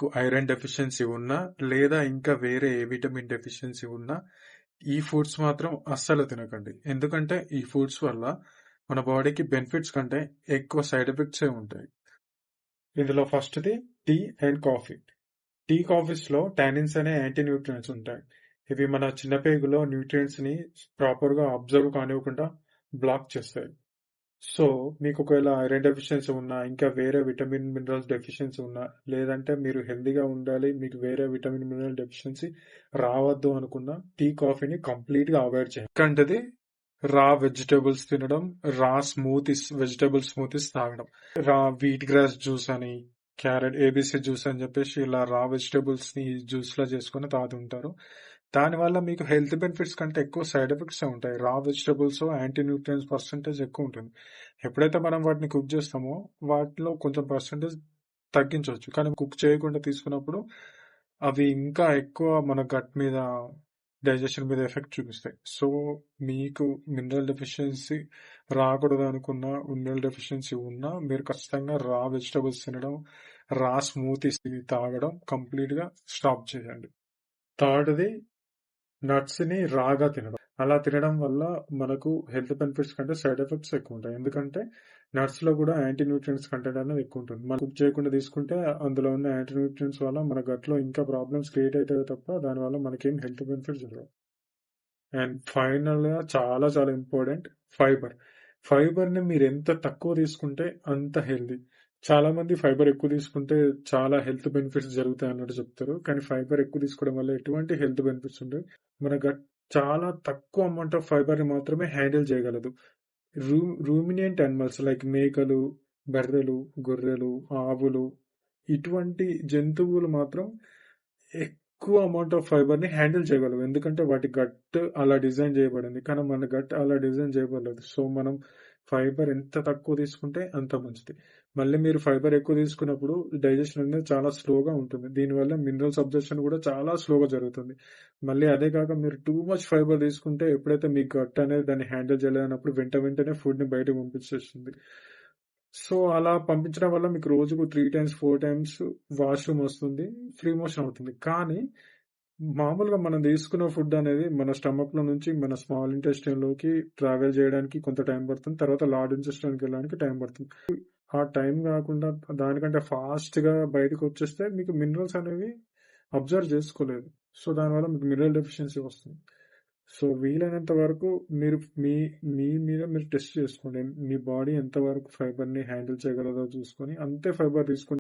మీకు iron deficiency ఉన్నా, లేదా ఇంకా వేరే ఏ విటమిన్ డెఫిషియన్సీ ఉన్నా, ఈ ఫుడ్స్ మాత్రం అస్సలు తినకండి. ఎందుకంటే ఈ ఫుడ్స్ వల్ల మన బాడీకి బెనిఫిట్స్ కంటే ఎక్కువ సైడ్ ఎఫెక్ట్సే ఉంటాయి. ఇందులో ఫస్ట్‌ది టీ అండ్ కాఫీ. టీ, కాఫీస్‌లో టానిన్స్ అనే యాంటీ న్యూట్రియంట్స్ ఉంటాయి. ఇవి మన చిన్న పేగులో న్యూట్రియంట్స్‌ని ప్రాపర్‌గా అబ్జర్వ్ కానివ్వకుండా బ్లాక్ చేస్తాయి. సో, మీకు ఒకవేళ ఐరన్ డెఫిషియన్సీ ఉన్నా, ఇంకా వేరే విటమిన్, మినరల్స్ డెఫిషియన్సీ ఉన్నా, లేదంటే మీరు హెల్తీగా ఉండాలి, మీకు వేరే విటమిన్, మినరల్ డెఫిషియన్సీ రావద్దు అనుకున్నా, టీ, కాఫీని కంప్లీట్‌గా అవాయిడ్ చేయండి. సెకండ్‌ది రా వెజిటబుల్స్ తినడం, వెజిటబుల్ స్మూతీస్ తాగడం. రా వీట్ గ్రాస్ జ్యూస్ అని, క్యారెట్, ఏబీసీ జ్యూస్ అని చెప్పేసి ఇలా రా వెజిటబుల్స్ ని జ్యూస్ లా చేసుకుని తాగుతుంటారు. దానివల్ల మీకు హెల్త్ బెనిఫిట్స్ కంటే ఎక్కువ సైడ్ ఎఫెక్ట్స్ ఉంటాయి. రా వెజిటబుల్స్ యాంటీ న్యూట్రియన్స్ పర్సెంటేజ్ ఎక్కువ ఉంటుంది. ఎప్పుడైతే మనం వాటిని కుక్ చేస్తామో వాటిలో కొంచెం పర్సెంటేజ్ తగ్గించవచ్చు. కానీ కుక్ చేయకుండా తీసుకున్నప్పుడు అవి ఇంకా ఎక్కువ మన గట్ మీద, డైజెషన్ మీద ఎఫెక్ట్ చూపిస్తాయి. సో, మీకు మినరల్ డెఫిషియన్సీ రాకూడదు అనుకున్నా, మినరల్ డెఫిషియన్సీ ఉన్నా మీరు ఖచ్చితంగా రా వెజిటబుల్స్ తినడం, రా స్మూతీస్ తాగడం కంప్లీట్ గా స్టాప్ చేయండి. థర్డ్‌ది నట్స్ ని రాగా తినడం. అలా తినడం వల్ల మనకు హెల్త్ బెనిఫిట్స్ కంటే సైడ్ ఎఫెక్ట్స్ ఎక్కువ ఉంటాయి. ఎందుకంటే నట్స్ లో కూడా యాంటీ న్యూట్రియంట్స్ కంటెంట్ అనేది ఎక్కువ ఉంటుంది. మనం కుక్ చేయకుండా తీసుకుంటే అందులో ఉన్న యాంటీ న్యూట్రియంట్స్ వల్ల మన గట్ లో ఇంకా ప్రాబ్లమ్స్ క్రియేట్ అవుతాయి తప్ప దానివల్ల మనకేం హెల్త్ బెనిఫిట్స్ ఉండవు. అండ్ ఫైనల్ గా చాలా చాలా ఇంపార్టెంట్ ఫైబర్. ఫైబర్ ని మీరు ఎంత తక్కువ తీసుకుంటే అంత హెల్తీ. చాలా మంది ఫైబర్ ఎక్కువ తీసుకుంటే చాలా హెల్త్ బెనిఫిట్స్ జరుగుతాయి అన్నట్టు చెప్తారు. కానీ ఫైబర్ ఎక్కువ తీసుకోవడం వల్ల ఎటువంటి హెల్త్ బెనిఫిట్స్ ఉండవు. మన గట్ చాలా తక్కువ అమౌంట్ ఆఫ్ ఫైబర్ ని మాత్రమే హ్యాండిల్ చేయగలదు. రూమినియంట్ యానిమల్స్ లైక్ మేకలు, బర్రెలు, గొర్రెలు, ఆవులు ఇటువంటి జంతువులు మాత్రం ఎక్కువ అమౌంట్ ఆఫ్ ఫైబర్ ని హ్యాండిల్ చేయగలవు. ఎందుకంటే వాటి గట్ అలా డిజైన్ చేయబడింది. కానీ మన గట్ అలా డిజైన్ చేయబడలేదు. సో మనం ఫైబర్ ఎంత తక్కువ తీసుకుంటే అంత మంచిది. మళ్ళీ మీరు ఫైబర్ ఎక్కువ తీసుకున్నప్పుడు డైజెషన్ అనేది చాలా స్లోగా ఉంటుంది. దీనివల్ల మినరల్స్ అబ్జర్ప్షన్ కూడా చాలా స్లోగా జరుగుతుంది. మళ్ళీ అదే కాక మీరు టూ మచ్ ఫైబర్ తీసుకుంటే ఎప్పుడైతే మీ గట్ అనేది దాన్ని హ్యాండిల్ చేయలేనప్పుడు వెంటనే ఫుడ్ ని బయటకు పంపించేస్తుంది. సో అలా పంపించడం వల్ల మీకు రోజుకు 3 టైమ్స్ 4 టైమ్స్ వాష్రూమ్ వస్తుంది, ఫ్రీ మోషన్ అవుతుంది. కానీ మామూలుగా మనం తీసుకున్న ఫుడ్ అనేది మన స్టమక్ లో నుంచి మన స్మాల్ ఇంటెస్టైన్ లోకి ట్రావెల్ చేయడానికి కొంత టైం పడుతుంది. తర్వాత లార్జ్ ఇంటెస్టైన్ కి వెళ్ళడానికి టైం పడుతుంది. ఆ టైం కాకుండా దానికంటే ఫాస్ట్ గా బయటకు వచ్చేస్తే మీకు మినరల్స్ అనేవి అబ్జర్వ్ చేసుకోలేదు. సో దానివల్ల మీకు మినరల్ డెఫిషియన్సీ వస్తుంది. సో వీలైనంత వరకు మీరు మీ మీ మీద మీరు టెస్ట్ చేసుకోండి. మీ బాడీ ఎంత వరకు ఫైబర్ ని హ్యాండిల్ చేయగలదో చూసుకొని అంతే ఫైబర్ తీసుకోండి.